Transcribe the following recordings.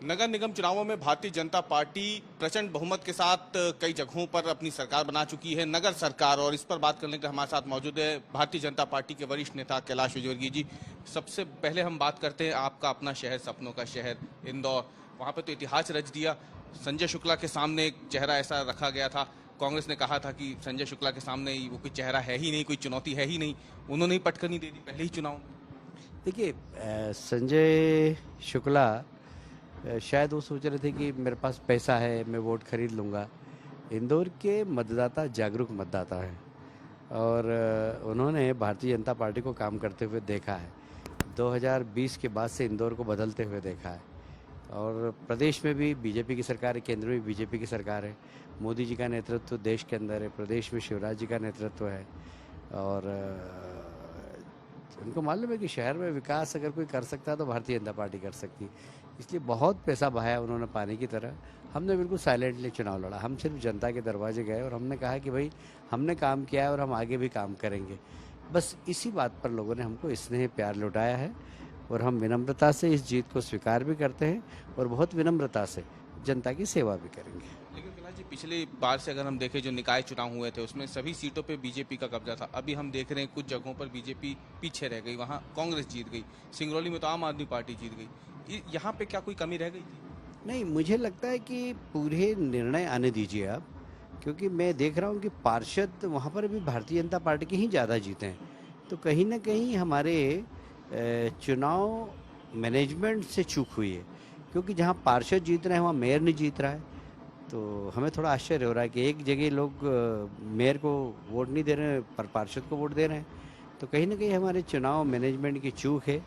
नगर निगम चुनावों में भारतीय जनता पार्टी प्रचंड बहुमत के साथ कई जगहों पर अपनी सरकार बना चुकी है, नगर सरकार। और इस पर बात करने के लिए हमारे साथ मौजूद है भारतीय जनता पार्टी के वरिष्ठ नेता कैलाश विजयवर्गीय जी। सबसे पहले हम बात करते हैं आपका अपना शहर, सपनों का शहर इंदौर। वहां पर तो इतिहास रच दिया। संजय शुक्ला के सामने एक चेहरा ऐसा रखा गया था, कांग्रेस ने कहा था कि संजय शुक्ला के सामने वो कोई चेहरा है ही नहीं, कोई चुनौती है ही नहीं। उन्होंने ही पटकनी दे दी पहले ही चुनाव में। देखिए, संजय शुक्ला शायद वो सोच रहे थे कि मेरे पास पैसा है, मैं वोट खरीद लूँगा। इंदौर के मतदाता जागरूक मतदाता हैं और उन्होंने भारतीय जनता पार्टी को काम करते हुए देखा है। 2020 के बाद से इंदौर को बदलते हुए देखा है और प्रदेश में भी बीजेपी की सरकार है, केंद्र में भी बीजेपी की सरकार है। मोदी जी का नेतृत्व देश के अंदर है, प्रदेश में शिवराज जी का नेतृत्व है और उनको मालूम है कि शहर में विकास अगर कोई कर सकता है तो भारतीय जनता पार्टी कर सकती है। इसलिए बहुत पैसा बहाया उन्होंने पानी की तरह। हमने बिल्कुल साइलेंटली चुनाव लड़ा। हम सिर्फ जनता के दरवाजे गए और हमने कहा कि भाई हमने काम किया है और हम आगे भी काम करेंगे। बस इसी बात पर लोगों ने हमको स्नेह प्यार लौटाया है और हम विनम्रता से इस जीत को स्वीकार भी करते हैं और बहुत विनम्रता से जनता की सेवा भी करेंगे। लेकिन कैलाश जी, पिछली बार से अगर हम देखें जो निकाय चुनाव हुए थे उसमें सभी सीटों पे बीजेपी का कब्जा था। अभी हम देख रहे हैं कुछ जगहों पर बीजेपी पीछे रह गई, वहाँ कांग्रेस जीत गई। सिंगरौली में तो आम आदमी पार्टी जीत गई। यहाँ पे क्या कोई कमी रह गई थी? नहीं, मुझे लगता है कि पूरे निर्णय आने दीजिए आप, क्योंकि मैं देख रहा हूँ कि पार्षद वहाँ पर भी भारतीय जनता पार्टी के ही ज़्यादा जीते हैं। तो कहीं ना कहीं हमारे चुनाव मैनेजमेंट से चूक हुई है, क्योंकि जहाँ पार्षद जीत रहे हैं वहाँ मेयर नहीं जीत रहा है। तो हमें थोड़ा आश्चर्य हो रहा है कि एक जगह लोग मेयर को वोट नहीं दे रहे हैं पर पार्षद को वोट दे रहे हैं। तो कहीं ना कहीं हमारे चुनाव मैनेजमेंट की चूक है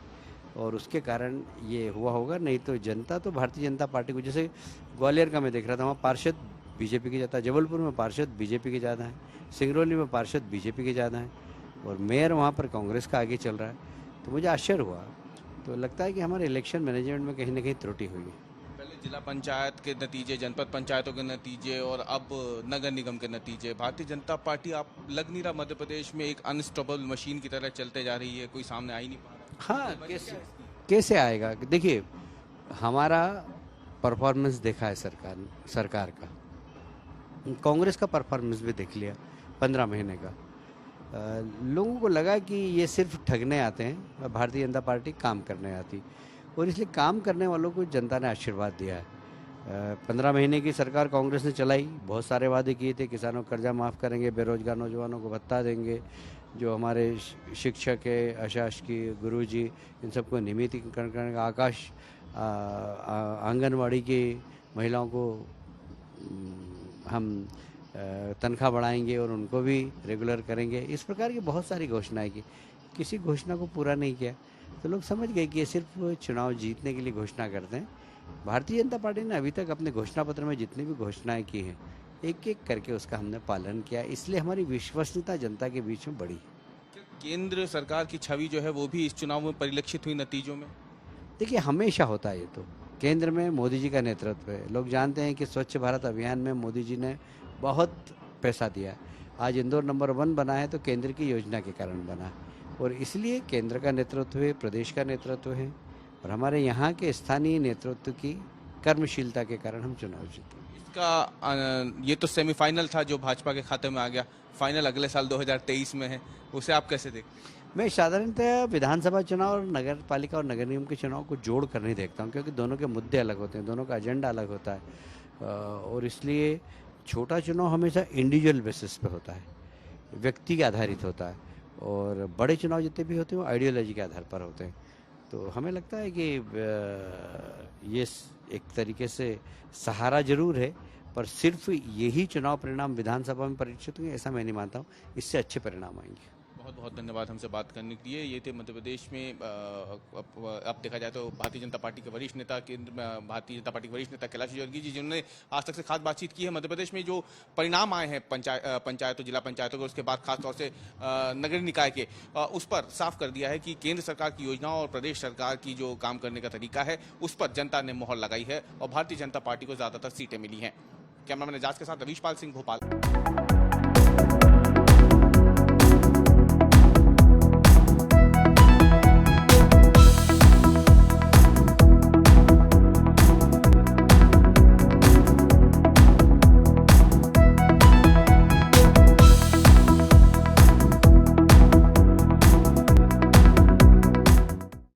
और उसके कारण ये हुआ होगा। नहीं तो जनता तो भारतीय जनता पार्टी को, जैसे ग्वालियर का मैं देख रहा था, वहाँ पार्षद बीजेपी के ज़्यादा है, जबलपुर में पार्षद बीजेपी के ज़्यादा है, सिंगरौली में पार्षद बीजेपी के ज़्यादा है और मेयर वहाँ पर कांग्रेस का आगे चल रहा है। तो मुझे आश्चर्य हुआ। तो लगता है कि हमारे इलेक्शन मैनेजमेंट में कहीं ना कहीं त्रुटि हुई है। पहले जिला पंचायत के नतीजे, जनपद पंचायतों के नतीजे और अब नगर निगम के नतीजे, भारतीय जनता पार्टी आप लग नहीं रहा मध्य प्रदेश में एक अनस्टॉपेबल मशीन की तरह चलते जा रही है, कोई सामने आ ही नहीं पा रहा। हाँ, कैसे आएगा? देखिए, हमारा परफॉर्मेंस देखा है सरकार का, कांग्रेस का परफॉर्मेंस भी देख लिया 15 महीने का। लोगों को लगा कि ये सिर्फ ठगने आते हैं, भारतीय जनता पार्टी काम करने आती, और इसलिए काम करने वालों को जनता ने आशीर्वाद दिया है। 15 महीने की सरकार कांग्रेस ने चलाई, बहुत सारे वादे किए थे। किसानों को कर्जा माफ़ करेंगे, बेरोजगार नौजवानों को भत्ता देंगे, जो हमारे शिक्षक है, अशासकीय गुरुजी, इन सबको नियमितीकरण करेंगे, आकाश आंगनवाड़ी की महिलाओं को हम तनख्वाह बढ़ाएंगे और उनको भी रेगुलर करेंगे। इस प्रकार की बहुत सारी घोषणाएं की, किसी घोषणा को पूरा नहीं किया। तो लोग समझ गए कि ये सिर्फ चुनाव जीतने के लिए घोषणा करते हैं। भारतीय जनता पार्टी ने अभी तक अपने घोषणा पत्र में जितनी भी घोषणाएं की हैं, एक एक करके उसका हमने पालन किया, इसलिए हमारी विश्वसनीयता जनता के बीच में बढ़ी। केंद्र सरकार की छवि जो है वो भी इस चुनाव में परिलक्षित हुई नतीजों में। देखिए, हमेशा होता है ये तो। केंद्र में मोदी जी का नेतृत्व है। लोग जानते हैं कि स्वच्छ भारत अभियान में मोदी जी ने बहुत पैसा दिया। आज इंदौर नंबर 1 बना है तो केंद्र की योजना के कारण बना है और इसलिए केंद्र का नेतृत्व है, प्रदेश का नेतृत्व है और हमारे यहाँ के स्थानीय नेतृत्व की कर्मशीलता के कारण हम चुनाव जीते। इसका ये तो सेमीफाइनल था जो भाजपा के खाते में आ गया। फाइनल अगले साल 2023 में है, उसे आप कैसे देखते हैं? मैं साधारणतः विधानसभा चुनाव और नगर पालिका और नगर निगम के चुनाव को जोड़ कर नहीं देखता हूँ, क्योंकि दोनों के मुद्दे अलग होते हैं, दोनों का एजेंडा अलग होता है और इसलिए छोटा चुनाव हमेशा इंडिविजुअल बेसिस पे होता है, व्यक्ति के आधारित होता है और बड़े चुनाव जितने भी होते हैं वो आइडियोलॉजी के आधार पर होते हैं। तो हमें लगता है कि ये एक तरीके से सहारा जरूर है, पर सिर्फ यही चुनाव परिणाम विधानसभा में परिलक्षित हुए ऐसा मैं नहीं मानता हूँ। इससे अच्छे परिणाम आएंगे। बहुत बहुत धन्यवाद हमसे बात करने के लिए। ये थे मध्य प्रदेश में अब देखा जाए तो भारतीय जनता पार्टी के वरिष्ठ नेता, केंद्र में भारतीय जनता पार्टी के वरिष्ठ नेता कैलाश विजयवर्गीय जी, जिन्होंने आज तक से खास बातचीत की है। मध्य प्रदेश में जो परिणाम आए हैं पंचायतों, जिला पंचायतों के, उसके बाद खासतौर से नगरीय निकाय के, उस पर साफ कर दिया है कि केंद्र सरकार की योजनाओं और प्रदेश सरकार की जो काम करने का तरीका है उस पर जनता ने मोहर लगाई है और भारतीय जनता पार्टी को ज्यादातर सीटें मिली हैं। कैमरामैन एजाज के साथ रवीश पाल सिंह, भोपाल।